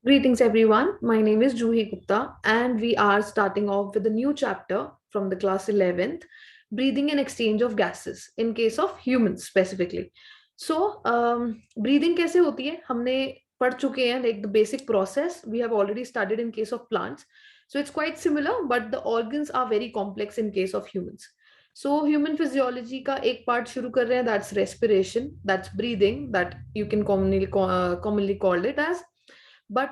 Greetings, everyone. My name is Juhi Gupta, and we are starting off with a new chapter from the class 11th, breathing and exchange of gases in case of humans specifically. So, breathing कैसे होती है हमने पढ़ चुके हैं, like the basic process we have already studied in case of plants. So it's quite similar, but the organs are very complex in case of humans. So human physiology का एक part शुरू कर रहे हैं, that's respiration, that's breathing, that you can commonly call it as. But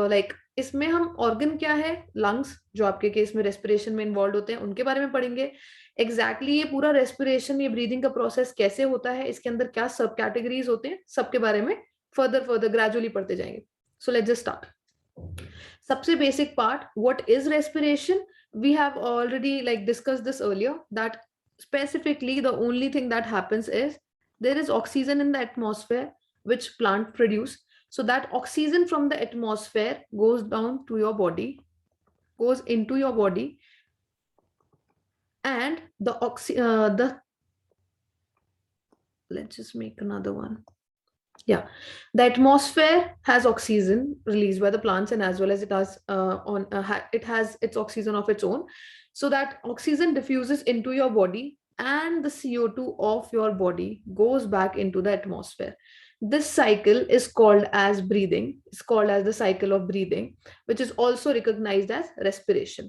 like इसमें हम organ क्या है, लंग्स जो आपके केस में रेस्पिरेशन में इन्वॉल्व होते हैं उनके बारे में पढ़ेंगे. एग्जैक्टली ये पूरा रेस्पिरेशन, ये ब्रीदिंग का प्रोसेस कैसे होता है, इसके अंदर क्या सब कैटेगरीज होते हैं, सबके बारे में फर्दर ग्रेजुअली पढ़ते जाएंगे. So let's just start. सबसे basic part, what is respiration. We have already like discuss this earlier that specifically the only thing that happens is there is oxygen in the atmosphere which plant produce. So that oxygen from the atmosphere goes down to your body, goes into your body, and the let's just make another one. Yeah, the atmosphere has oxygen released by the plants, and as well as it has its oxygen of its own. So that oxygen diffuses into your body, and the CO2 of your body goes back into the atmosphere. This cycle is called as breathing. It's called as the cycle of breathing, which is also recognized as respiration.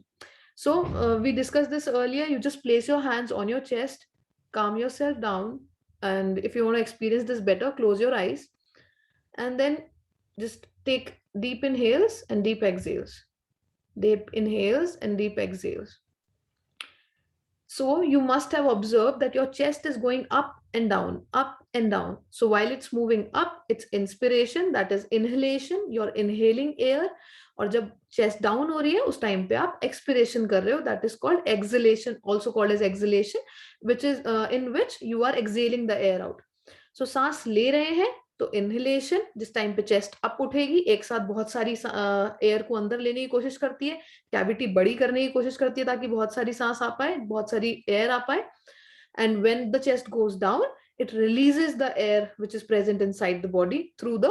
So we discussed this earlier. You just place your hands on your chest, calm yourself down, and if you want to experience this better, close your eyes, and then just take deep inhales and deep exhales, deep inhales and deep exhales. So you must have observed that your chest is going up and down, up and down. So while it's moving up, it's inspiration, that is inhalation, you're inhaling air. और जब chest down हो रही है उस time पे आप expiration कर रहे हो, that is called exhalation, also called as exhalation, which is in which you are exhaling the air out. So सांस ले रहे हैं तो इनहेलेशन, जिस टाइम पे चेस्ट अप उठेगी, एक साथ बहुत सारी एयर को अंदर लेने की कोशिश करती है, कैविटी बड़ी करने की कोशिश करती है ताकि बहुत सारी सांस आ पाए, बहुत सारी एयर आ पाए. And when the chest goes down, it releases the air which is present inside the body through the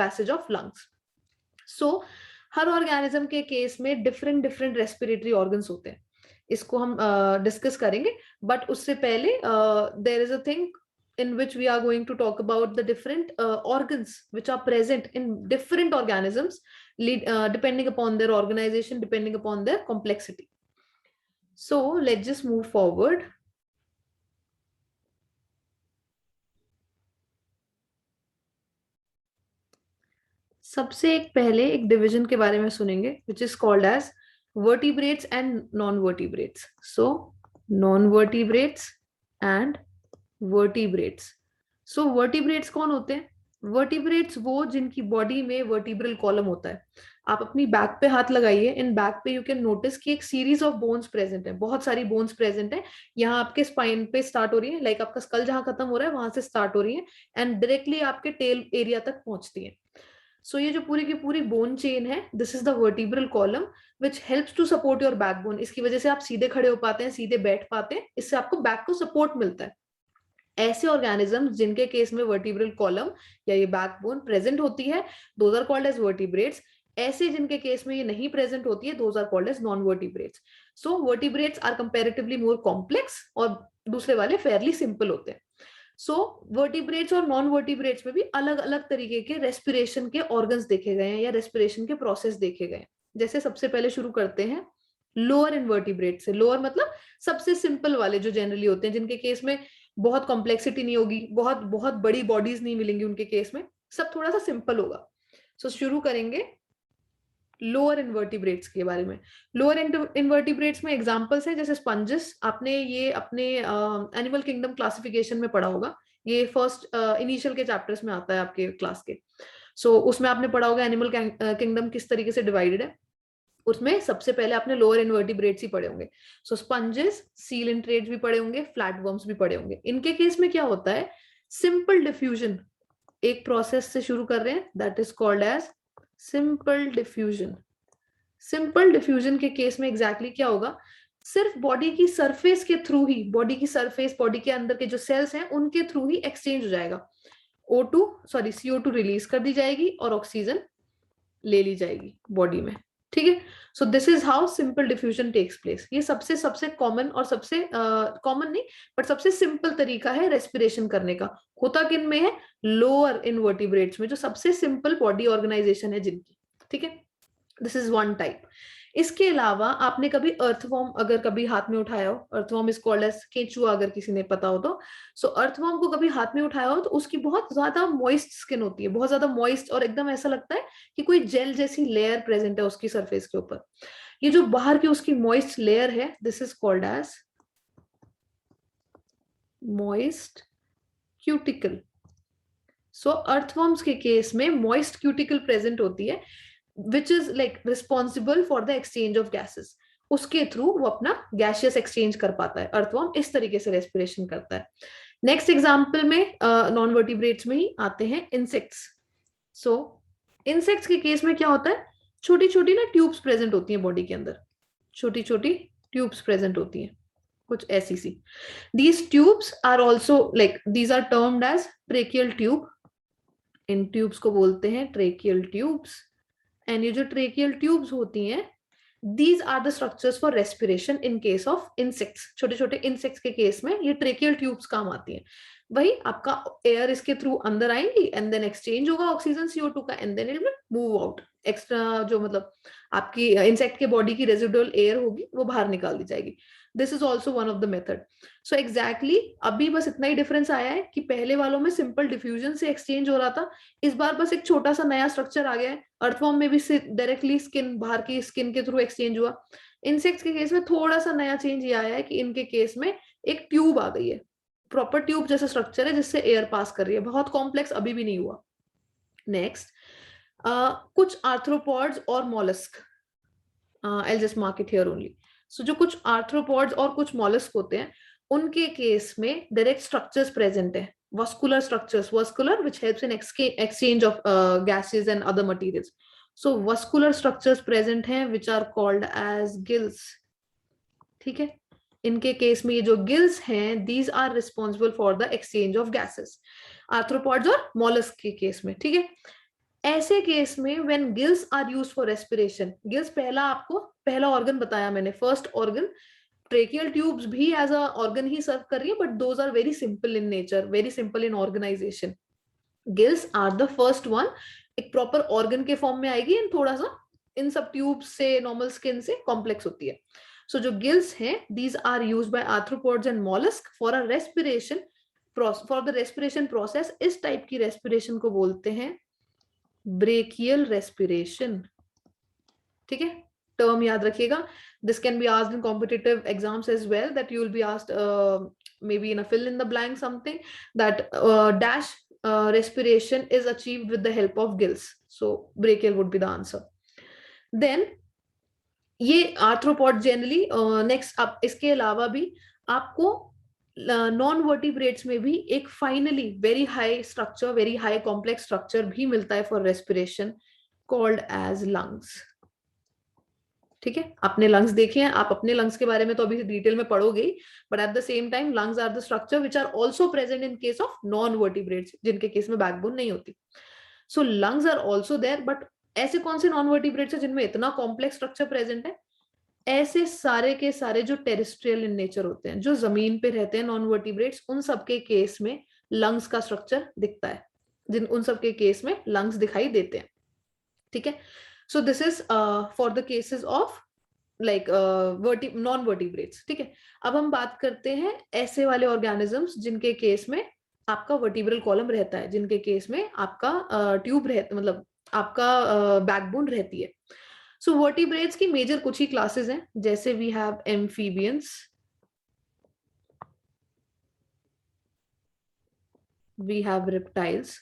passage of lungs. So हर ऑर्गेनिज्म के केस में डिफरेंट डिफरेंट रेस्पिरेटरी ऑर्गन्स होते हैं, इसको हम डिस्कस करेंगे. बट उससे पहले there is a thing in which we are going to talk about the different organs which are present in different organisms, depending upon their organization, depending upon their complexity. So let's just move forward. सबसे एक पहले एक division के बारे में सुनेंगे which is called as vertebrates and non-vertebrates. So non-vertebrates and vertebrates. So vertebrates कौन होते हैं? वर्टिब्रेट्स वो जिनकी बॉडी में वर्टिब्रल कॉलम होता है. आप अपनी बैक पे हाथ लगाइए, इन बैक पे यू कैन नोटिस कि एक सीरीज ऑफ बोन्स प्रेजेंट है, बहुत सारी बोन्स प्रेजेंट है. यहाँ आपके स्पाइन पे स्टार्ट हो रही है, लाइक आपका स्कल जहां खत्म हो रहा है वहां से स्टार्ट हो रही है एंड डायरेक्टली आपके टेल एरिया तक पहुंचती है. सो ये जो पूरी की पूरी बोन चेन है, this is the vertebral column which helps to support your backbone. इसकी वजह से आप सीधे खड़े हो पाते हैं, सीधे बैठ पाते हैं, इससे आपको बैक को सपोर्ट मिलता है. ऐसे ऑर्गेनिज्म जिनके केस में वर्टिब्रल कॉलम या ये बैकबोन प्रेजेंट होती है, those are called as vertebrates. ऐसे जिनके केस में ये नहीं प्रेजेंट होती है, those are called as non vertebrates. So vertebrates are comparatively more complex और दूसरे वाले फेयरली सिंपल होते हैं. सो वर्टिब्रेट्स और नॉन वर्टिब्रेट्स में भी अलग अलग तरीके के रेस्पिरेशन के ऑर्गन्स देखे गए हैं या रेस्पिरेशन के प्रोसेस देखे गए हैं. जैसे सबसे पहले शुरू करते हैं लोअर इनवर्टिब्रेट से. लोअर मतलब सबसे सिंपल वाले जो जनरली होते हैं, जिनके केस में बहुत कॉम्प्लेक्सिटी नहीं होगी, बहुत बहुत बड़ी बॉडीज नहीं मिलेंगी उनके केस में, सब थोड़ा सा सिंपल होगा. सो शुरू करेंगे लोअर इनवर्टिब्रेट्स के बारे में. लोअर इनवर्टिब्रेट्स में एग्जांपल्स हैं जैसे स्पंजेस. आपने ये अपने एनिमल किंगडम क्लासिफिकेशन में पढ़ा होगा, ये फर्स्ट इनिशियल के चैप्टर्स में आता है आपके क्लास के. सो उसमें आपने पढ़ा होगा एनिमल किंगडम किस तरीके से डिवाइडेड है. उसमें सबसे पहले आपने लोअर इनवर्टिब्रेट्स ही पढ़े होंगे. सो स्पंजेस, सीलेंट्रेट्स भी पढ़े होंगे, फ्लैटवर्म्स भी पढ़े होंगे. इनके केस में क्या होता है, सिंपल डिफ्यूजन एक प्रोसेस से शुरू कर रहे हैं, that is called as simple diffusion. Simple diffusion के केस में एग्जैक्टली क्या होगा, सिर्फ बॉडी की सरफेस के थ्रू ही, बॉडी की सरफेस, बॉडी के अंदर के जो सेल्स हैं उनके थ्रू ही एक्सचेंज हो जाएगा. CO2 रिलीज कर दी जाएगी और ऑक्सीजन ले ली जाएगी बॉडी में, ठीक है। So this is how simple diffusion takes place. ये सबसे सबसे कॉमन और सबसे कॉमन नहीं बट सबसे सिंपल तरीका है रेस्पिरेशन करने का। होता किन में है? लोअर इनवर्टिब्रेट्स में, जो सबसे सिंपल बॉडी ऑर्गेनाइजेशन है जिनकी, ठीक है। This is one type. इसके अलावा आपने कभी अर्थवॉर्म अगर कभी हाथ में उठाया हो, अर्थवॉर्म इज कॉल्ड एज केंचुआ, अगर किसी ने पता हो तो। सो अर्थवॉर्म को कभी हाथ में उठाया हो तो उसकी बहुत ज्यादा मॉइस्ट स्किन होती है, बहुत ज्यादा मॉइस्ट, और एकदम ऐसा लगता है कि कोई जेल जैसी लेयर प्रेजेंट है उसकी सरफेस के ऊपर। ये जो बाहर की उसकी मॉइस्ट लेयर है, this is called as moist cuticle. So earthworms के केस में मॉइस्ट क्यूटिकल प्रेजेंट होती है, which is like responsible for the exchange of gases. उसके थ्रू वो अपना गैसियस एक्सचेंज कर पाता है। अर्थवॉर्म इस तरीके से रेस्पिरेशन करता है। नेक्स्ट एग्जाम्पल में नॉन वर्टिब्रेट्स में ही आते हैं इंसेक्ट्स। सो इंसेक्ट्स के केस में क्या होता है? छोटी छोटी ना ट्यूब्स प्रेजेंट होती हैं बॉडी के अंदर, छोटी छोटी ट्यूब्स प्रेजेंट होती हैं, कुछ ऐसी सी। These tubes are also like these are termed as tracheal tube. इन ट्यूब्स को बोलते हैं ट्रेकियल ट्यूब्स। एंड ये जो ट्रेकियल ट्यूब्स होती हैं, these are the structures for respiration in case of insects. छोटे छोटे इंसेक्ट्स के केस में ये ट्रेकियल ट्यूब्स काम आती हैं। वही आपका एयर इसके थ्रू अंदर आएंगी एंड देन एक्सचेंज होगा ऑक्सीजन CO2 का, and then it will move out. Extra जो मतलब आपकी इंसेक्ट के बॉडी की रेजिडुअल एयर होगी वो बाहर निकाल दी जाएगी। This is also one of the method. So exactly अभी बस इतना ही डिफरेंस आया है कि पहले वालों में सिंपल डिफ्यूजन से एक्सचेंज हो रहा था, इस बार बस एक छोटा सा नया स्ट्रक्चर आ गया है। अर्थवॉर्म में भी डायरेक्टली स्किन, बाहर की स्किन के थ्रू एक्सचेंज हुआ। इंसेक्ट्स के केस में थोड़ा सा नया चेंज ये आया है कि इनके केस में एक ट्यूब आ गई है, प्रॉपर ट्यूब जैसा स्ट्रक्चर है जिससे एयर पास कर रही है। बहुत कॉम्प्लेक्स अभी भी नहीं हुआ। नेक्स्ट, कुछ आर्थ्रोपॉड्स और mollusc, I'll just mark it here only. So जो कुछ आर्थ्रोपॉड्स और कुछ मॉलस्क होते हैं, उनके केस में डायरेक्ट स्ट्रक्चर्स प्रेजेंट है, vascular structures, vascular which helps in exchange of gases and other materials. So vascular structures present हैं which are called as gills, ठीक है। इनके केस में ये जो गिल्स हैं, these are responsible for the exchange of gases, arthropods और mollusc के केस में, ठीक है। ऐसे केस में when gills are used for respiration, gills पहला आपको पहला ऑर्गन बताया मैंने, फर्स्ट ऑर्गन। ट्रेकियल ट्यूब्स भी एज अ ऑर्गन ही सर्व कर रही है, but those are very simple in nature, very simple in organization. Gills are the first one, एक प्रॉपर ऑर्गन के फॉर्म में आएगी एंड थोड़ा सा इन सब ट्यूब्स से, नॉर्मल स्किन से कॉम्प्लेक्स होती है। सो जो गिल्स हैं, these are used by arthropods and mollusc for a respiration, for the respiration process. इस टाइप की रेस्पिरेशन को बोलते हैं ब्रेकियल रेस्पिरेशन, ठीक है। टर्म याद रखिएगा। This can be asked in competitive exams as well, that you will be asked maybe in a fill in the blank something, that dash respiration is achieved with the help of gills. So brachial would be the answer. Then ये arthropod generally. Next, आप इसके अलावा भी आपको non vertebrates में भी एक finally very high structure, very high complex structure भी मिलता है for respiration, called as lungs, ठीक है। आपने लंग्स देखे हैं, आप अपने लंग्स के बारे में तो अभी डिटेल में पढ़ोगे ही, but at the same time lungs are the structure which are also present in case of non vertebrates, जिनके केस में बैकबोन नहीं होती। So lungs are also there, but ऐसे कौन से नॉन वर्टिब्रेट्स है जिनमें इतना कॉम्प्लेक्स स्ट्रक्चर प्रेजेंट है? ऐसे सारे के सारे जो टेरेस्ट्रियल इन नेचर होते हैं, जो जमीन पे रहते हैं नॉन वर्टिब्रेट्स, उन सबके केस में लंग्स का स्ट्रक्चर दिखता है, उन सबके केस में लंग्स दिखाई देते हैं, ठीक है। So this is for the cases of like non vertebrates, ठीक है। अब हम बात करते हैं ऐसे वाले ऑर्गेनिजम्स जिनके केस में आपका वर्टिब्रल कॉलम रहता है, जिनके केस में आपका ट्यूब रहता, मतलब आपका बैकबोन रहती है। सो वर्टिब्रेट्स की मेजर कुछ ही क्लासेस हैं, जैसे we have amphibians, we have reptiles,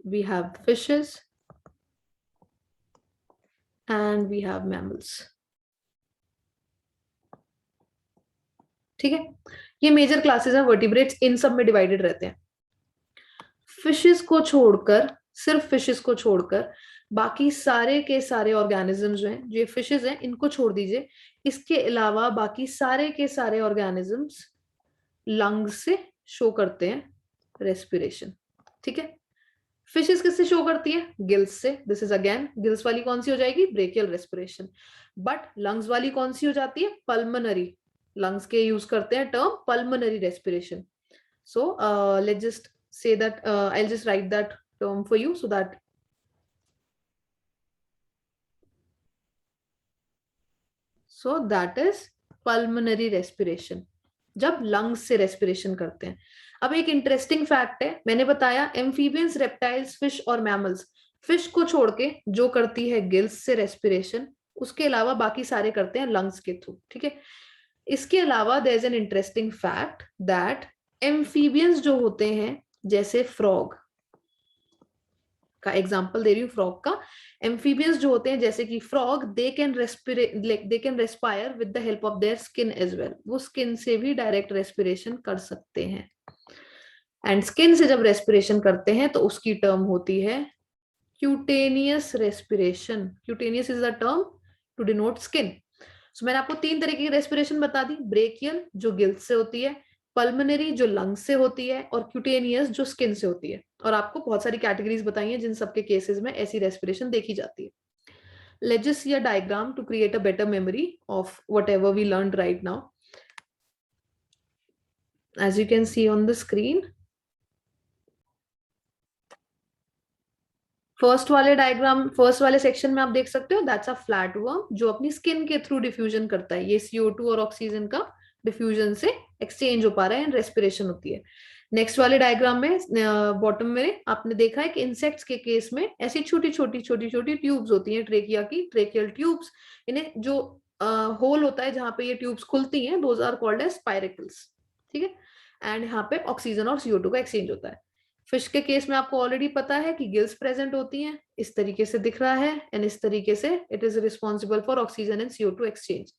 we have fishes and we have mammals, ठीक है। ये मेजर क्लासेस हैं वर्टिब्रेट्स, इन सब में डिवाइडेड रहते हैं। फिशेस को छोड़कर, सिर्फ फिशेस को छोड़कर बाकी सारे के सारे ऑर्गेनिजम्स जो हैं, जो फिशेस हैं इनको छोड़ दीजिए, इसके अलावा बाकी सारे के सारे ऑर्गेनिजम्स लंग्स से शो करते हैं रेस्पिरेशन, ठीक है। फिशेस किससे शो करती है? गिल्स से। दिस इज अगेन गिल्स वाली कौन सी हो जाएगी? Brachial respiration. बट लंग्स वाली कौन सी हो जाती है? पल्मनरी। लंग्स के यूज करते हैं term pulmonary respiration. So let's just say that I'll just write that term for you so that is pulmonary respiration. जब लंग्स से रेस्पिरेशन करते हैं. अब एक इंटरेस्टिंग फैक्ट है, मैंने बताया एम्फीबियंस, रेप्टाइल्स, फिश और मैमल्स, फिश को छोड़ के जो करती है गिल्स से रेस्पिरेशन, उसके अलावा बाकी सारे करते हैं लंग्स के थ्रू. ठीक है. इसके अलावा there is an interesting fact that amphibians जो होते हैं, जैसे फ्रॉग का एग्जांपल दे रही हूँ, फ्रॉग का. एम्फीबियंस जो होते हैं जैसे कि frog, they can respire with the help of their skin as well. वो स्किन से भी डायरेक्ट रेस्पिरेशन कर सकते हैं. एंड स्किन से जब रेस्पिरेशन करते हैं तो उसकी टर्म होती है cutaneous respiration. Cutaneous is the term to denote skin. So मैंने आपको 3 तरीके की रेस्पिरेशन बता दी. ब्रेकियल जो गिल्स से होती है, पल्मनरी जो लंग्स से होती है, और क्यूटेनियस जो स्किन से होती है. और आपको बहुत सारी कैटेगरीज बताई हैं जिन सबके केसेस में ऐसी रेस्पिरेशन देखी जाती है. Let's just see a diagram to create a better memory of whatever we learned right now. As you can see on the screen, first वाले सेक्शन में आप देख सकते हो, दैट्स अ फ्लैट वर्म जो अपनी स्किन के थ्रू डिफ्यूजन करता है. ये CO2 और ऑक्सीजन का डिफ्यूजन से एक्सचेंज हो पा रहा है एंड रेस्पिरेशन होती है. नेक्स्ट वाले डायग्राम में बॉटम में आपने देखा है कि इंसेक्ट्स के केस में ऐसी छोटी छोटी ट्यूब्स होती हैं, ट्रेकिया की ट्रेकियल ट्यूब्स. इन्हें जो होल होता है जहां पे ये ट्यूब्स खुलती हैं, those are called as spiracles. ठीक है. एंड यहाँ पे ऑक्सीजन और CO2 का एक्सचेंज होता है. फिश के केस में आपको ऑलरेडी पता है कि गिल्स प्रेजेंट होती हैं, इस तरीके से दिख रहा है, एंड इस तरीके से it is responsible for oxygen and CO2 exchange.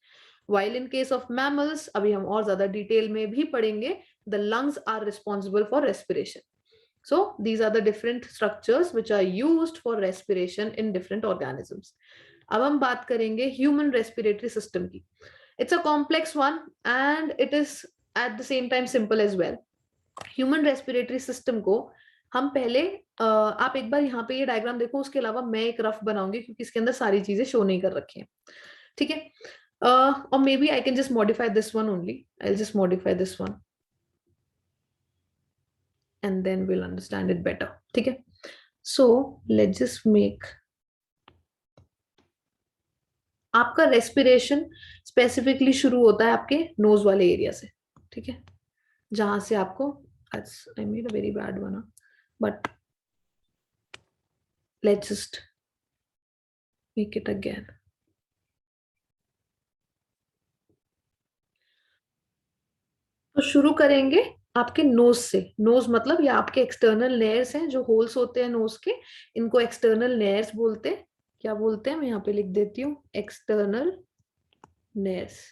While in case of mammals, अभी हम और ज्यादा डिटेल में भी पढ़ेंगे, the lungs are responsible for respiration. So these are the different structures which are used for respiration in different organisms. अब हम बात करेंगे ह्यूमन रेस्पिरेटरी सिस्टम की. It's a complex one and it is at the same time simple as well. Human respiratory system को हम पहले आप एक बार यहाँ पे ये डायग्राम देखो, उसके अलावा मैं एक रफ बनाऊंगी क्योंकि इसके अंदर सारी चीजें शो नहीं कर रखी हैं. ठीक है. और maybe I can just modify this one only. I will just modify this one and then we'll understand it better. ठीक है. So let's just make आपका रेस्पिरेशन स्पेसिफिकली शुरू होता है आपके नोज वाले एरिया से. ठीक है. जहां से आपको I made a very bad one, but let's just make it again. तो शुरू करेंगे आपके नोज से. नोज मतलब ये आपके एक्सटर्नल लेयर्स हैं, जो होल्स होते हैं नोज के, इनको एक्सटर्नल लेयर्स बोलते हैं. क्या बोलते हैं? मैं यहाँ पे लिख देती हूँ, external layers.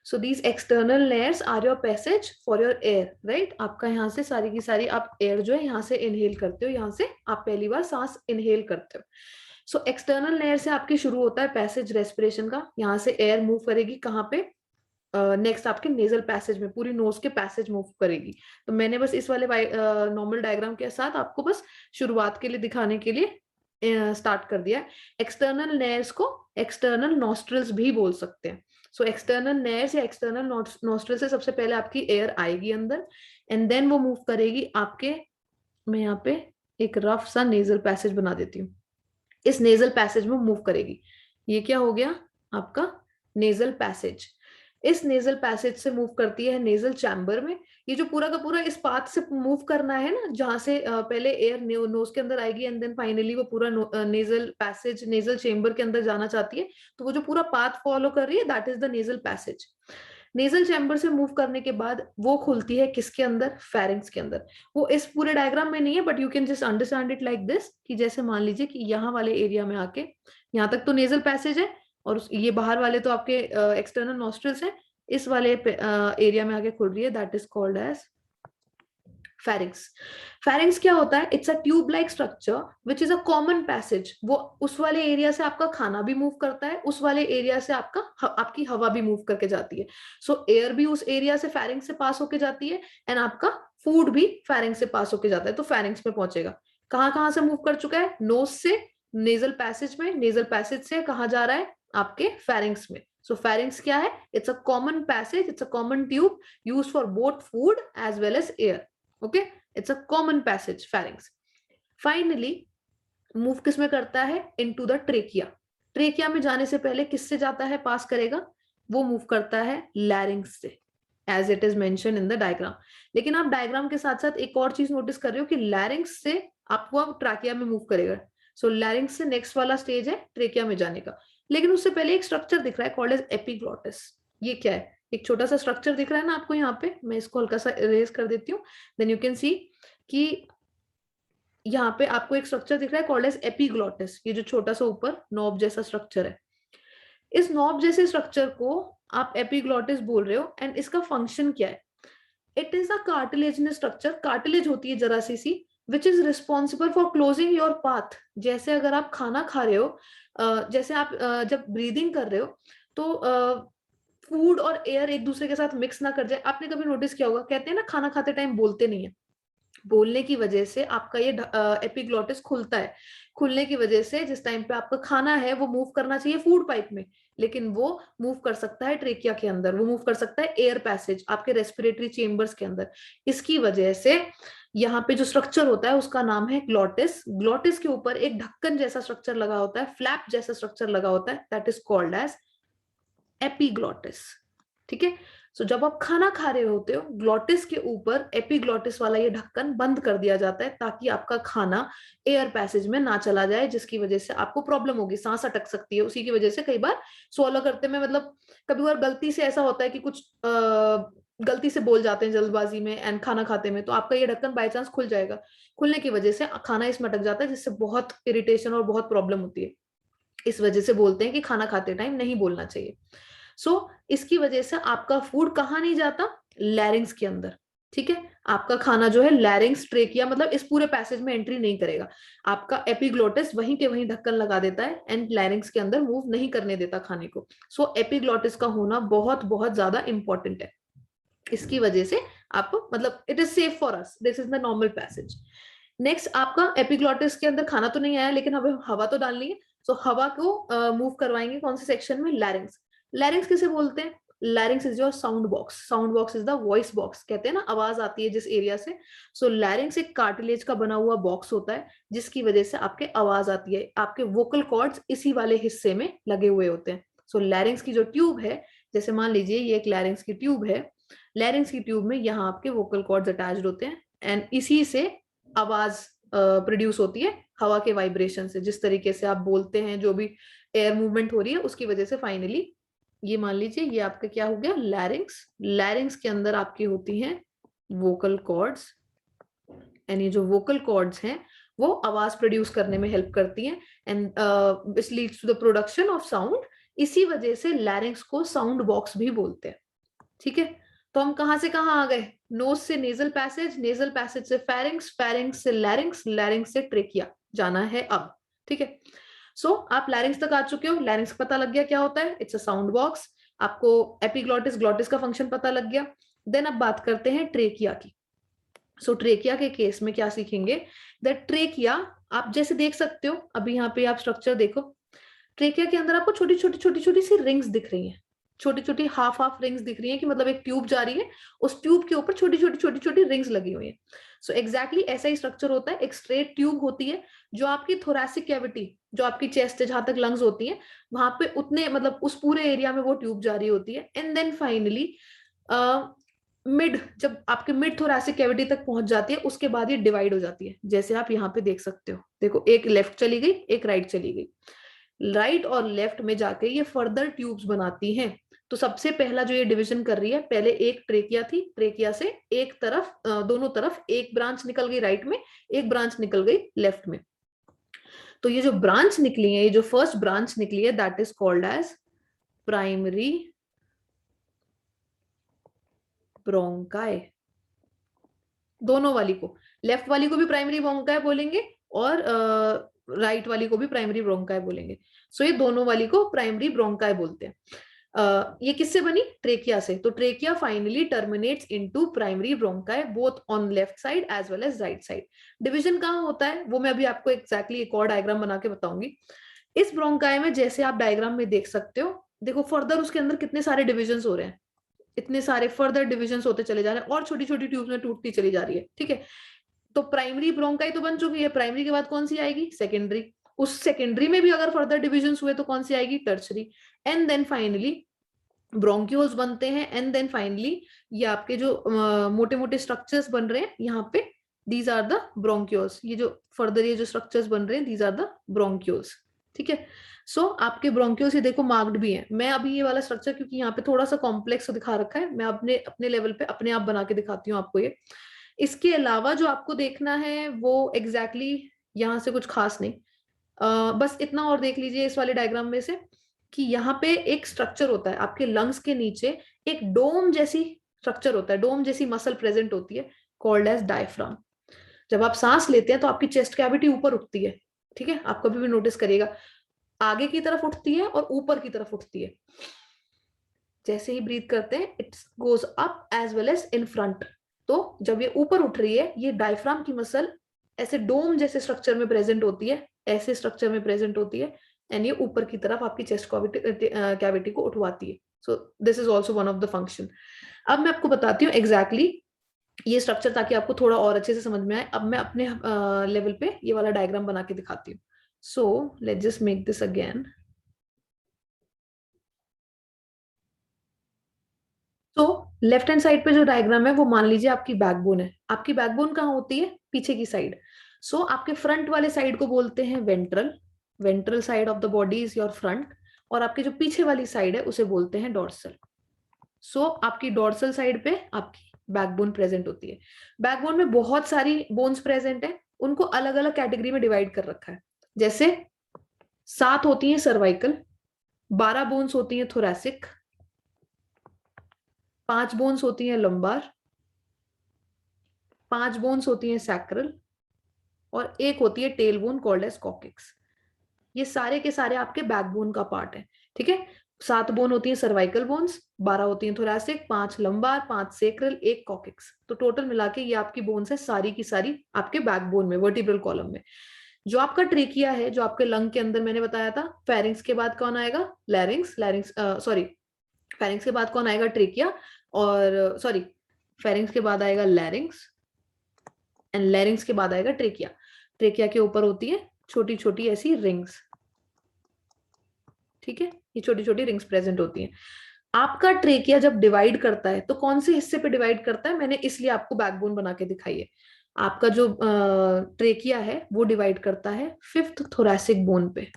So these external layers are your passage for your air, right? आपका यहाँ से सारी की सारी आप एयर जो है यहाँ से इनहेल करते हो, यहाँ से आप पहली बार सांस इनहेल करते हो. सो एक्सटर्नल लेयर से आपके शुरू होता है पैसेज रेस्पिरेशन का. यहाँ से एयर मूव करेगी कहाँ पे? नेक्स्ट आपके नेजल पैसेज में, पूरी नोज के पैसेज मूव करेगी. तो मैंने बस इस वाले नॉर्मल डायग्राम के साथ आपको बस शुरुआत के लिए दिखाने के लिए स्टार्ट कर दिया. एक्सटर्नल लेयर्स को एक्सटर्नल नॉस्ट्रल्स भी बोल सकते हैं. सो एक्सटर्नल लेयर्स या एक्सटर्नल नॉस्ट्रल से सबसे पहले आपकी एयर आएगी अंदर, एंड देन वो मूव करेगी आपके, मैं यहाँ पे एक रफ सा नेजल पैसेज बना देती हूँ, इस नेजल पैसेज में मूव करेगी. ये क्या हो गया? आपका नेजल पैसेज. इस नेजल पैसेज से मूव करती है नेजल चैम्बर में. ये जो पूरा का पूरा इस पाथ से मूव करना है ना, जहां से पहले एयर नोज के अंदर आएगी एंड देन फाइनली वो पूरा नेजल पैसेज नेजल चेम्बर के अंदर जाना चाहती है, तो वो जो पूरा पाथ फॉलो कर रही है, that is the nasal passage. Nasal chamber से मूव करने के बाद वो खुलती है किसके अंदर? फेरिंग्स के अंदर. वो इस पूरे डायग्राम में नहीं है, but you can just understand it like this, कि जैसे मान लीजिए कि यहाँ वाले एरिया में आके, यहाँ तक तो नेजल पैसेज है और ये बाहर वाले तो आपके एक्सटर्नल नॉस्ट्रल्स है, इस वाले एरिया में आके खुल रही है, that is called as pharynx. Pharynx क्या होता है? It's a tube like structure which is a common passage. वो उस वाले एरिया से आपका खाना भी मूव करता है, उस वाले एरिया से आपकी हवा भी मूव करके जाती है. सो एयर भी उस एरिया से फेरिंग्स से पास होके जाती है, एंड आपका फूड भी फेरिंग्स से पास होके जाता है, तो फेरिंग्स में पहुंचेगा. कहाँ से मूव कर चुका है, नोज से नेजल पैसेज में, नेजल पैसेज से कहाँ जा रहा है, आपके फेरिंग्स में। सो फेरिंग्स क्या है, it's a common passage, it's a common tube used for both food as well as air. Okay, it's a common passage pharynx. Finally move किस में करता है, इनटू द ट्रेकिया। ट्रेकिया में जाने से पहले किससे जाता है, पास करेगा, वो मूव करता है लैरिंग्स से, as it is mention in the diagram. लेकिन आप डायग्राम के साथ साथ एक और चीज नोटिस कर रहे हो कि लैरिंग्स से आपको अब ट्रैकिया में मूव करेगा। सो लैरिंग्स से नेक्स्ट वाला स्टेज है ट्रेकिया में जाने का। लेकिन उससे पहले एक स्ट्रक्चर दिख रहा है कॉल्ड एज एपिग्लॉटिस। ये क्या है, एक छोटा सा स्ट्रक्चर दिख रहा है ना आपको यहाँ पे, मैं इसको हल्का सा इरेज कर देती हूँ, देन यू कैन सी कि यहाँ पे आपको एक स्ट्रक्चर दिख रहा है कॉल्ड एज एपिग्लॉटिस। ये जो छोटा सा ऊपर नॉब जैसा स्ट्रक्चर है, इस नॉब जैसे स्ट्रक्चर को आप एपिग्लॉटिस बोल रहे हो। एंड इसका फंक्शन क्या है, it is a cartilaginous structure, cartilage होती है जरा सी which is responsible for closing your path. जैसे अगर आप खाना खा रहे हो, जैसे आप जब ब्रीदिंग कर रहे हो तो फूड और एयर एक दूसरे के साथ मिक्स ना कर जाए। आपने कभी नोटिस किया होगा, कहते हैं ना खाना खाते टाइम बोलते नहीं है, बोलने की वजह से आपका ये एपिग्लॉटिस खुलता है। खुलने की वजह से जिस टाइम पे आपका खाना है वो मूव करना चाहिए फूड पाइप में, लेकिन वो मूव कर सकता है ट्रेकिया के अंदर, वो मूव कर सकता है एयर पैसेज आपके रेस्पिरेटरी चेम्बर्स के अंदर। इसकी वजह से यहाँ पे जो स्ट्रक्चर होता है उसका नाम है ग्लॉटिस। ग्लॉटिस के ऊपर एक ढक्कन जैसा स्ट्रक्चर लगा होता है, फ्लैप जैसा स्ट्रक्चर लगा होता है, that is called as epiglottis. ठीक है, सो जब आप खाना खा रहे होते हो, ग्लॉटिस के ऊपर एपिग्लॉटिस वाला ये ढक्कन बंद कर दिया जाता है ताकि आपका खाना एयर पैसेज में ना चला जाए, जिसकी वजह से आपको प्रॉब्लम होगी, सांस अटक सकती है। उसी की वजह से कई बार swallow करते में, मतलब कभी बार गलती से ऐसा होता है कि कुछ गलती से बोल जाते हैं जल्दबाजी में एंड खाना खाते में, तो आपका ये ढक्कन बाय चांस खुल जाएगा। खुलने की वजह से खाना इसमें अटक जाता है, जिससे बहुत इरिटेशन और बहुत प्रॉब्लम होती है। इस वजह से बोलते हैं कि खाना खाते टाइम नहीं बोलना चाहिए। इसकी वजह से आपका फूड कहाँ नहीं जाता, लैरिंग्स के अंदर। ठीक है, आपका खाना जो है लैरिंग्स ट्रेकिया मतलब इस पूरे पैसेज में एंट्री नहीं करेगा। आपका एपिग्लॉटिस वहीं के वहीं ढक्कन लगा देता है एंड लैरिंग्स के अंदर मूव नहीं करने देता खाने को। एपिग्लॉटिस का होना बहुत बहुत ज्यादा इंपॉर्टेंट है। इसकी वजह से आप मतलब it is safe for us, this is the normal passage. Next, आपका एपिग्लॉटिस के अंदर खाना तो नहीं आया, लेकिन हमें हवा तो डालनी है। हवा को मूव करवाएंगे कौन से सेक्शन में, लैरिंग्स। लैरिंग्स किसे बोलते हैं, लैरिंग्स is your sound box. Sound box is the voice box, कहते हैं ना आवाज आती है जिस एरिया से। लैरिंग्स एक कार्टिलेज का बना हुआ बॉक्स होता है जिसकी वजह से आपके आवाज आती है। आपके वोकल कॉर्ड्स इसी वाले हिस्से में लगे हुए होते हैं। लैरिंग्स की जो ट्यूब है, जैसे मान लीजिए ये एक लैरिंग्स की ट्यूब है, लैरिंग्स की ट्यूब में यहाँ आपके वोकल कॉर्ड्स अटैच्ड होते हैं एंड इसी से आवाज प्रोड्यूस होती है हवा के वाइब्रेशन से। जिस तरीके से आप बोलते हैं, जो भी एयर मूवमेंट हो रही है उसकी वजह से फाइनली ये मान लीजिए ये आपका क्या हो गया, लैरिंग्स। लैरिंग्स के अंदर आपकी होती हैं वोकल कॉर्ड्स एंड ये जो वोकल कॉर्ड्स हैं वो आवाज प्रोड्यूस करने में हेल्प करती हैं and this leads to the production of sound. इसी वजह से लैरिंग्स को साउंड बॉक्स भी बोलते हैं। ठीक है, तो हम कहां से कहां आ गए, नोज से नेजल पैसेज, नेजल पैसेज से फेरिंग्स, फेरिंग्स से लैरिंग्स, लैरिंग्स से ट्रेकिया जाना है अब। ठीक है, आप लैरिंग्स तक आ चुके हो, लैरिंग्स पता लग गया क्या होता है, इट्स अ साउंड बॉक्स। आपको एपिग्लॉटिस, ग्लॉटिस का फंक्शन पता लग गया। देन अब बात करते हैं ट्रेकिया की। ट्रेकिया के केस में क्या सीखेंगे, दैट ट्रेकिया आप जैसे देख सकते हो, अभी यहाँ पे आप स्ट्रक्चर देखो, ट्रेकिया के अंदर आपको छोटी छोटी छोटी छोटी सी रिंग्स दिख रही हैं, छोटी छोटी हाफ हाफ रिंग्स दिख रही हैं कि मतलब एक ट्यूब जा रही है, उस ट्यूब के ऊपर छोटी छोटी छोटी छोटी रिंग्स लगी हुई है। एग्जैक्टली ऐसा ही स्ट्रक्चर होता है, एक स्ट्रेट ट्यूब होती है जो आपकी थोरैसिक कैविटी, जो आपकी चेस्ट है जहां तक लंग्स होती है, वहां पे उतने मतलब उस पूरे एरिया में वो ट्यूब जा रही होती है। एंड देन फाइनली मिड, जब आपके मिड थोरैसिक कैविटी तक पहुंच जाती है उसके बाद ये डिवाइड हो जाती है, जैसे आप यहाँ पे देख सकते हो। देखो, एक लेफ्ट चली गई, एक राइट चली गई। राइट और लेफ्ट में जाके ये फर्दर ट्यूब्स बनाती हैं। तो सबसे पहला जो ये डिवीजन कर रही है, पहले एक ट्रेकिया थी, ट्रेकिया से एक तरफ दोनों तरफ एक ब्रांच निकल गई राइट में, एक ब्रांच निकल गई लेफ्ट में। तो ये जो ब्रांच निकली है, ये जो फर्स्ट ब्रांच निकली है, that is called as primary bronchi. दोनों वाली को, लेफ्ट वाली को भी प्राइमरी ब्रोंकाई बोलेंगे और राइट वाली को भी प्राइमरी ब्रोंकाई बोलेंगे। ये दोनों वाली को प्राइमरी ब्रोंकाई बोलते हैं। ये किससे बनी? ट्रेकिया से। तो trachea finally terminates into primary bronchi both on left side as well as right side. Division कहाँ होता है वो मैं अभी आपको एग्जैक्टली एक और डायग्राम बना के बताऊंगी। इस ब्रोंकाई में जैसे आप डायग्राम में देख सकते हो, देखो फर्दर उसके अंदर कितने सारे डिविजन हो रहे हैं, इतने सारे फर्दर डिविजन होते चले जा रहे हैं और छोटी छोटी ट्यूब्स में टूटती चली जा रही है। ठीक है, तो प्राइमरी ब्रोंकाई तो बन चुकी है, प्राइमरी के बाद कौन सी आएगी? सेकेंडरी। उस सेकेंडरी में भी अगर फर्दर डिविजन हुए तो कौन सी आएगी? Tertiary. And then finally bronchioles बनते हैं। एंड देन फाइनली ये आपके जो मोटे मोटे स्ट्रक्चर्स बन रहे हैं यहाँ पे, दीज आर द ब्रोंक्यूल्स। ये जो फर्दर ये जो स्ट्रक्चर्स बन रहे हैं, दीज आर द ब्रोंक्यूल्स। ठीक है, सो आपके ब्रोंक्यूल्स ये देखो मार्क्ड भी है। मैं अभी ये वाला स्ट्रक्चर क्योंकि यहाँ पे थोड़ा सा कॉम्प्लेक्स दिखा रखा है, मैं अपने अपने लेवल पे अपने आप बना के दिखाती हूँ आपको ये। इसके अलावा जो आपको देखना है वो एग्जैक्टली यहाँ से कुछ खास नहीं, बस इतना और देख लीजिए इस वाले डायग्राम में से कि यहाँ पे एक स्ट्रक्चर होता है आपके लंग्स के नीचे, एक डोम जैसी स्ट्रक्चर होता है, डोम जैसी मसल प्रेजेंट होती है, कॉल्ड एज डायफ्राम। जब आप सांस लेते हैं तो आपकी चेस्ट कैविटी ऊपर उठती है। ठीक है, आप कभी भी नोटिस करिएगा, आगे की तरफ उठती है और ऊपर की तरफ उठती है। जैसे ही ब्रीथ करते हैं it goes up as well as in front. तो जब ये ऊपर उठ रही है, ये डायफ्राम की मसल ऐसे डोम जैसे स्ट्रक्चर में प्रेजेंट होती है, ऐसे स्ट्रक्चर में प्रेजेंट होती है, एंड ये ऊपर की तरफ आपकी चेस्ट कैविटी को उठवाती है। So this is also one of the function. अब मैं आपको बताती हूँ एग्जैक्टली ये स्ट्रक्चर ताकि आपको थोड़ा और अच्छे से समझ में आए। अब मैं अपने लेवल पे ये वाला डायग्राम बना के दिखाती हूँ। सो let's just make this again. तो लेफ्ट हैंड साइड पे जो डायग्राम है वो मान लीजिए आपकी बैकबोन है। आपकी बैकबोन कहाँ होती है? पीछे की साइड। सो आपके फ्रंट वाले साइड को बोलते हैं ventral. Ventral side of the body is your front. और आपकी जो पीछे वाली साइड है उसे बोलते हैं डोर्सल। सो आपकी डोर्सल साइड पे आपकी बैकबोन प्रेजेंट होती है। बैकबोन में बहुत सारी बोन्स प्रेजेंट है, उनको अलग अलग कैटेगरी में डिवाइड कर रखा है। जैसे 7 होती है सर्वाइकल, 12 बोन्स होती है थोरैसिक, 5 बोन्स होती है लंबार, 5 बोन्स होती है सैक्रल, और एक होती है tail bone called as coccyx. ये सारे के सारे आपके बैकबोन का पार्ट है। ठीक है, 7 बोन होती है सर्वाइकल बोन्स, 12 होती है थोरैसिक, 5 लंबार, 5 सेक्रल, एक कॉकिक्स। तो टोटल मिला के ये आपकी बोन्स है सारी की सारी आपके बैकबोन में, वर्टिब्रल कॉलम में। जो आपका ट्रेकिया है, जो आपके लंग के अंदर मैंने बताया था, फेरिंग्स के बाद कौन आएगा? लैरिंग्स। लैरिंग्स सॉरी, फेरिंग्स के बाद कौन आएगा? ट्रेकिया। और सॉरी, फेरिंग्स के बाद आएगा लैरिंग्स, एंड लैरिंग्स के बाद आएगा ट्रेकिया। ट्रेकिया के ऊपर होती है छोटी छोटी ऐसी रिंग्स। ठीक है, ये छोटी छोटी रिंग्स प्रेजेंट होती हैं। आपका ट्रेकिया जब डिवाइड करता है तो कौन से हिस्से पे डिवाइड करता है? मैंने इसलिए आपको बैकबोन बना के दिखाई है। आपका जो ट्रेकिया है वो डिवाइड करता है 5th थोरैसिक बोन पे।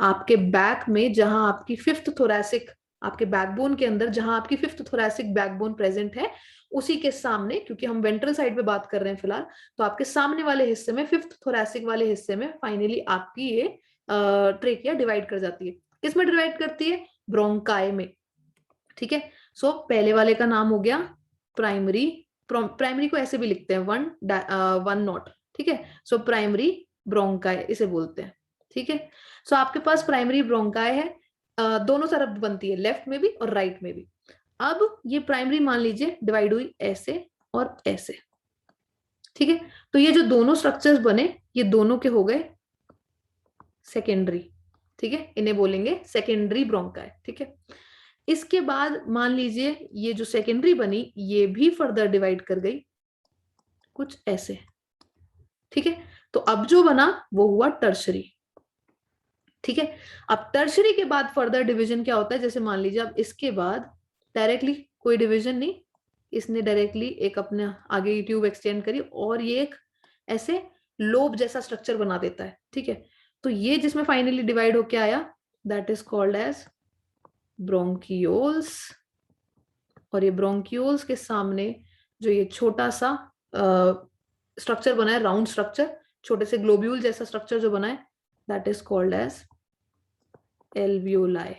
आपके बैक में जहां आपकी 5th थोरैसिक, आपके बैकबोन के अंदर जहां आपकी 5th थोरैसिक बैकबोन प्रेजेंट है, उसी के सामने, क्योंकि हम वेंट्रल साइड पे बात कर रहे हैं फिलहाल, तो आपके सामने वाले हिस्से में 5th थोरैसिक वाले हिस्से में फाइनली आपकी ये ट्रेकिया डिवाइड कर जाती है। किसमें डिवाइड करती है? ब्रोंकाई में। ठीक है, सो पहले वाले का नाम हो गया प्राइमरी। प्राइमरी को ऐसे भी लिखते हैं 1 नॉट। ठीक है, सो प्राइमरी ब्रोंकाई इसे बोलते हैं। ठीक है, सो आपके पास प्राइमरी ब्रोंकाई है, दोनों तरफ बनती है, लेफ्ट में भी और राइट में भी। अब ये प्राइमरी मान लीजिए डिवाइड हुई ऐसे और ऐसे। ठीक है, तो ये जो दोनों स्ट्रक्चर्स बने, ये दोनों के हो गए सेकेंडरी। ठीक है, इन्हें बोलेंगे सेकेंडरी ब्रोंकाई। ठीक है, इसके बाद मान लीजिए ये जो सेकेंडरी बनी ये भी फर्दर डिवाइड कर गई कुछ ऐसे। ठीक है, तो अब जो बना वो हुआ टर्शरी। ठीक है, अब टर्शरी के बाद फर्दर डिवीजन क्या होता है? जैसे मान लीजिए अब इसके बाद डायरेक्टली कोई डिवीजन नहीं, इसने डायरेक्टली एक अपने आगे ट्यूब एक्सटेंड करी और ये एक ऐसे लोब जैसा स्ट्रक्चर बना देता है। ठीक है, तो ये जिसमें फाइनली डिवाइड होके आया that is called as bronchioles. और ये ब्रोंकियोल्स के सामने जो ये छोटा सा स्ट्रक्चर बना है, राउंड स्ट्रक्चर, छोटे से ग्लोब्यूल जैसा स्ट्रक्चर जो बना है, that is called as alveoli.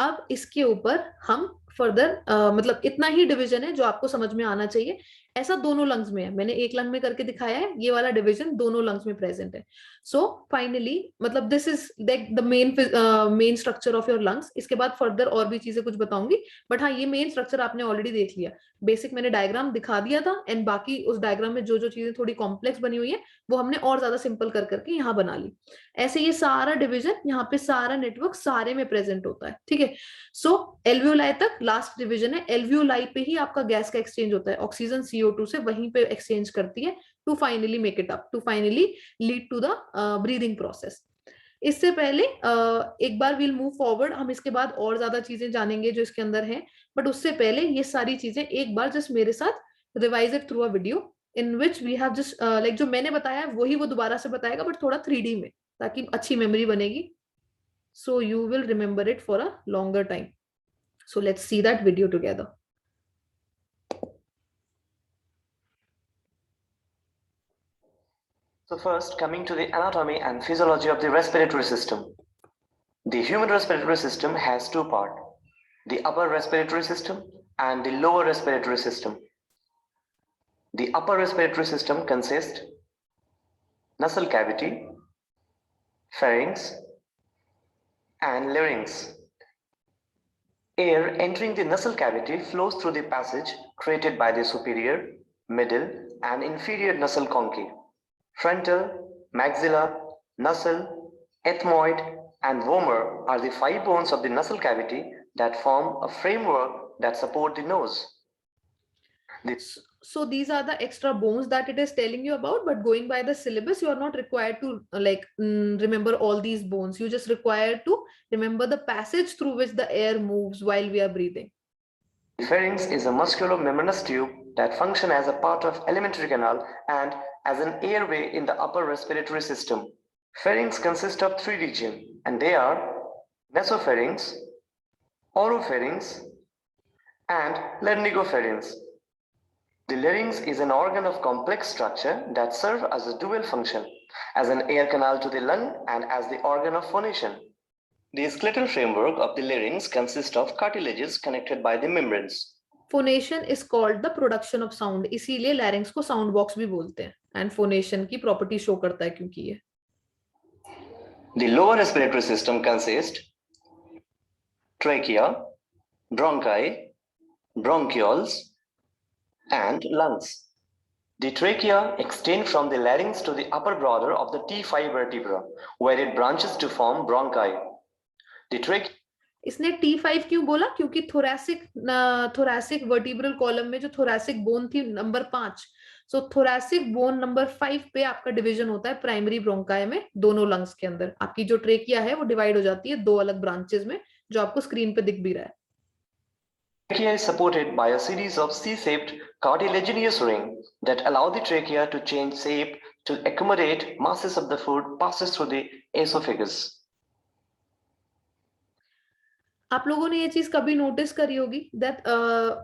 अब इसके ऊपर हम फर्दर मतलब इतना ही डिवीजन है जो आपको समझ में आना चाहिए। ऐसा दोनों लंग्स में है, मैंने एक लंग में करके दिखाया है, ये वाला डिवीजन दोनों लंग्स में प्रेजेंट है। सो फाइनली मतलब this is the main structure of your lungs. इसके बाद फर्दर और भी चीजें कुछ बताऊंगी, बट हाँ ये मेन स्ट्रक्चर आपने ऑलरेडी देख लिया। बेसिक मैंने डायग्राम दिखा दिया था, एंड बाकी उस डायग्राम में जो जो चीजें थोड़ी कॉम्प्लेक्स बनी हुई है वो हमने और ज्यादा सिंपल कर करके यहाँ बना ली। ऐसे ये सारा डिवीजन, यहाँ पे सारा नेटवर्क सारे में प्रेजेंट होता है, ठीक है। सो एल्वियोलाई तक लास्ट डिवीजन है, एल्वियोलाई पे ही आपका गैस का एक्सचेंज होता है, ऑक्सीजन CO2 से वहीं पे एक्सचेंज करती है to finally make it up, to finally lead to the breathing process. इससे पहले एक बार विल मूव फॉरवर्ड, हम इसके बाद और ज्यादा चीजें जानेंगे जो इसके अंदर है, बट उससे पहले ये सारी चीजें एक बार जस्ट मेरे साथ revise it through a video in which we have just like जो मैंने बताया वही वो दोबारा से बताएगा, बट थोड़ा 3D में, ताकि अच्छी मेमोरी बनेगी। So you will remember it for a longer time. So let's see that video together. So first, coming to the anatomy and physiology of the respiratory system. The human respiratory system has two parts, the upper respiratory system and the lower respiratory system. The upper respiratory system consists nasal cavity, pharynx, and larynx. Air entering the nasal cavity flows through the passage created by the superior, middle, and inferior nasal conchae. Frontal, maxilla, nasal, ethmoid, and vomer are the 5 bones of the nasal cavity that form a framework that support the nose. So these are the extra bones that it is telling you about, but going by the syllabus, you are not required to remember all these bones. You just require to remember the passage through which the air moves while we are breathing. The pharynx is a musculo-membranous tube that functions as a part of alimentary canal and as an airway in the upper respiratory system. Pharynx consists of 3 regions, and they are nasopharynx, oropharynx, and laryngopharynx. The larynx is an organ of complex structure that serves as a dual function, as an air canal to the lung and as the organ of phonation. The skeletal framework of the larynx consists of cartilages connected by the membranes. Phonation is called the production of sound, इसीलिए larynx को sound box भी बोलते हैं, and phonation की property show करता है क्योंकि ये. The lower respiratory system consists trachea, bronchi, bronchioles, and lungs. The trachea extends from the larynx to the upper border of the T5 vertebra, where it branches to form bronchi. The trachea. इसने T5 क्यों बोला? क्योंकि thoracic vertebral column में जो thoracic bone थी number 5, so thoracic bone number 5 पे आपका division होता है प्राइमरी ब्रोंकाई में, दोनों लंग्स के अंदर। आपकी जो ट्रेकिया है वो डिवाइड हो जाती है 2 अलग ब्रांचेस में, जो आपको स्क्रीन पे दिख भी रहा है। Trachea is supported by a series of C-shaped cartilaginous rings that allow the trachea to change shape to accommodate masses of the food passes through the esophagus. आप लोगों ने ये चीज कभी नोटिस करी होगी दैट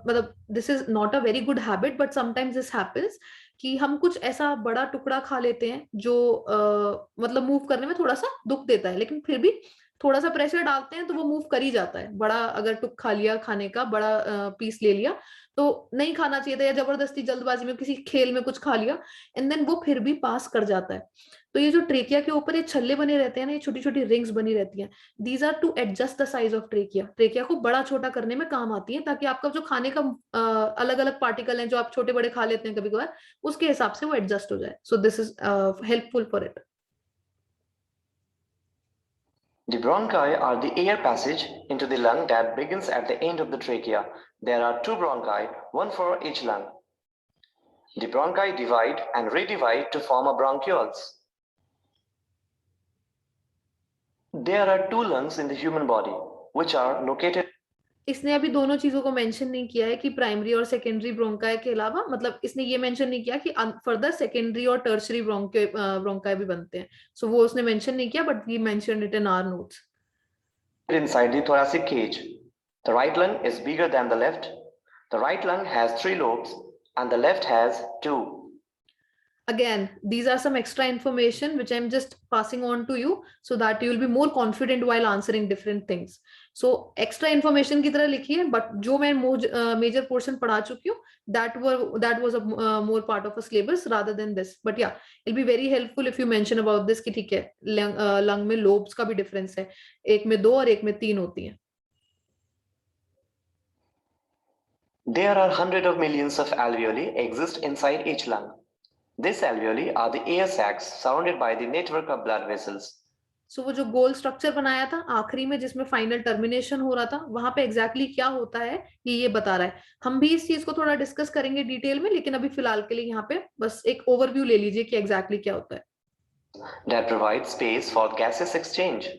मतलब this is not a very good habit, but sometimes this happens कि हम कुछ ऐसा बड़ा टुकड़ा खा लेते हैं जो मतलब मूव करने में थोड़ा सा दुख देता है, लेकिन फिर भी थोड़ा सा प्रेशर डालते हैं तो वो मूव कर ही जाता है। बड़ा अगर टुक खा लिया, खाने का बड़ा पीस ले लिया, तो नहीं खाना चाहिए था, या जबरदस्ती जल्दबाजी में किसी खेल में कुछ खा लिया, एंड देन वो फिर भी पास कर जाता है। तो ये जो ट्रेकिया के ऊपर ये छल्ले बने रहते हैं ना, ये छोटी छोटी रिंग्स बनी रहती हैं, these are to adjust the size of trachea. Trachea को बड़ा छोटा करने में काम आती है, ताकि आपका जो खाने का अलग अलग पार्टिकल हैं जो आप छोटे बड़े खा लेते हैं कभी कभार, उसके हिसाब से वो एडजस्ट हो जाए। सो this is helpful for it. The bronchi are the air passage into the lung that begins at the end of the trachea. There are 2 bronchi, one for each lung. The bronchi divide and redivide to form a bronchioles. There are 2 lungs in the human body, which are located. इसने अभी दोनों चीजों को mention नहीं किया है कि primary और सेकेंडरी ब्रोंकाई के अलावा, मतलब इसने ये मेंशन नहीं किया कि फर्दर सेकेंडरी और टर्शरी ब्रोंकाई भी बनते हैं, सो वो उसने मेंशन नहीं किया, but we mentioned it in our notes. Inside the thoracic cage, the right lung is bigger than the left. The right lung has 3 lobes and the left has 2. again, these are some extra information which I'm just passing on to you so that you will be more confident while answering different things. So extra information की तरह लिखिए, but जो मैं major portion पढ़ा चुकी हूँ, that was a more part of a syllabus rather than this. But yeah, it'll be very helpful if you mention about this कि ठीक है, lung में lobes का भी difference है, एक में 2 और एक में 3 होती हैं. There are hundreds of millions of alveoli exist inside each lung. These alveoli are the air sacs surrounded by the network of blood vessels. So वो जो गोल स्ट्रक्चर बनाया था आखिरी में जिसमें फाइनल टर्मिनेशन हो रहा था, वहां पे एग्जैक्टली क्या होता है ये बता रहा है. हम भी इस चीज को थोड़ा डिस्कस करेंगे डिटेल में, लेकिन अभी फिलहाल के लिए यहाँ पे बस एक ओवरव्यू ले लीजिए कि एग्जैक्टली क्या होता है. That provides space for gaseous exchange.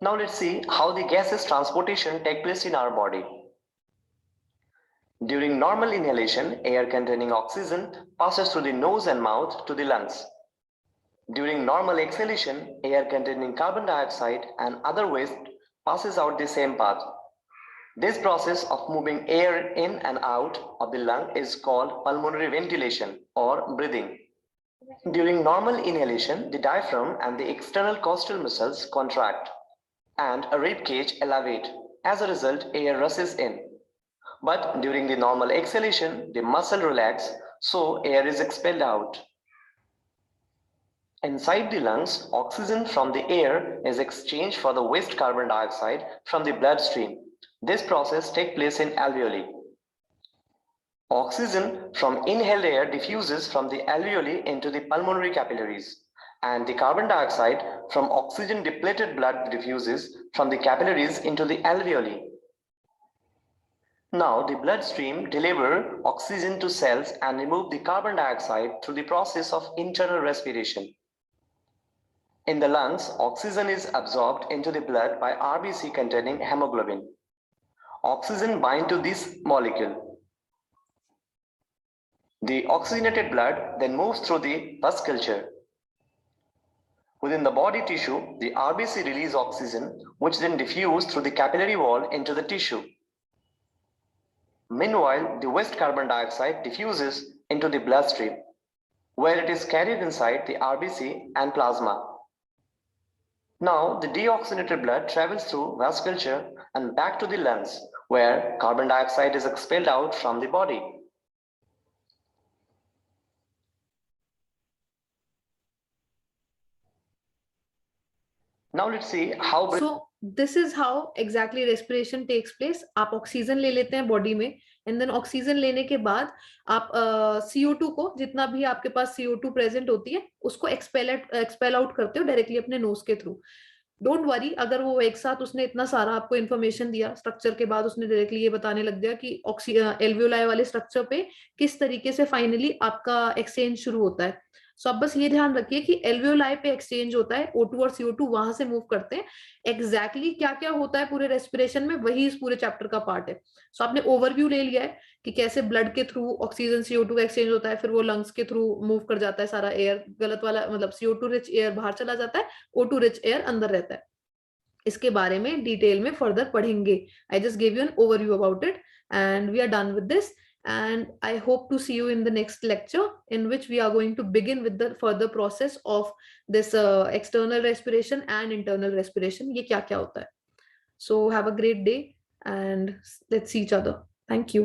Now let's see how the gaseous transportation takes place in our body. During normal inhalation, air containing oxygen passes through the nose and mouth to the lungs. During normal exhalation, air containing carbon dioxide and other waste passes out the same path. This process of moving air in and out of the lung is called pulmonary ventilation or breathing. During normal inhalation, the diaphragm and the external costal muscles contract and a rib cage elevate. As a result, air rushes in. But during the normal exhalation, the muscle relax, so air is expelled out. Inside the lungs, oxygen from the air is exchanged for the waste carbon dioxide from the bloodstream. This process takes place in alveoli. Oxygen from inhaled air diffuses from the alveoli into the pulmonary capillaries, and the carbon dioxide from oxygen-depleted blood diffuses from the capillaries into the alveoli. Now, the bloodstream delivers oxygen to cells and remove the carbon dioxide through the process of internal respiration. In the lungs, oxygen is absorbed into the blood by RBC containing hemoglobin. Oxygen binds to this molecule. The oxygenated blood then moves through the pus culture. Within the body tissue, the RBC release oxygen, which then diffuses through the capillary wall into the tissue. Meanwhile, the waste carbon dioxide diffuses into the bloodstream, where it is carried inside the RBC and plasma. Now, the deoxygenated blood travels through vasculature and back to the lungs, where carbon dioxide is expelled out from the body. Now let's see how. So this is how exactly respiration takes place. आप oxygen ले लेते हैं body में, and then oxygen लेने के बाद आप CO2 को, जितना भी आपके पास CO2 प्रेजेंट होती है, उसको एक्सपेल आउट करते हो डायरेक्टली अपने नोज के थ्रू. डोंट वरी, अगर वो एक साथ उसने इतना सारा आपको इन्फॉर्मेशन दिया स्ट्रक्चर के बाद, उसने डायरेक्टली ये बताने लग गया कि एल्वियोलाई वाले स्ट्रक्चर पे किस तरीके से फाइनली आपका एक्सचेंज शुरू होता है. सो आप बस ये ध्यान रखिए कि एल्वियोलाई पे एक्सचेंज होता है, O2 और CO2 वहां से मूव करते हैं. एग्जैक्टली क्या क्या होता है पूरे रेस्पिरेशन में, वही इस पूरे चैप्टर का पार्ट है. सो आपने ओवरव्यू ले लिया है कि कैसे ब्लड के थ्रू ऑक्सीजन CO2 का एक्सचेंज होता है, फिर वो लंग्स के थ्रू मूव कर जाता है सारा एयर, गलत वाला मतलब CO2 रिच एयर बाहर चला जाता है, O2 रिच एयर अंदर रहता है. इसके बारे में डिटेल में फर्दर पढ़ेंगे. I just give you an overview about it and we are done with this, and I hope to see you in the next lecture, in which we are going to begin with the further process of this external respiration and internal respiration. ये क्या क्या होता है. So have a great day and let's see each other. Thank you.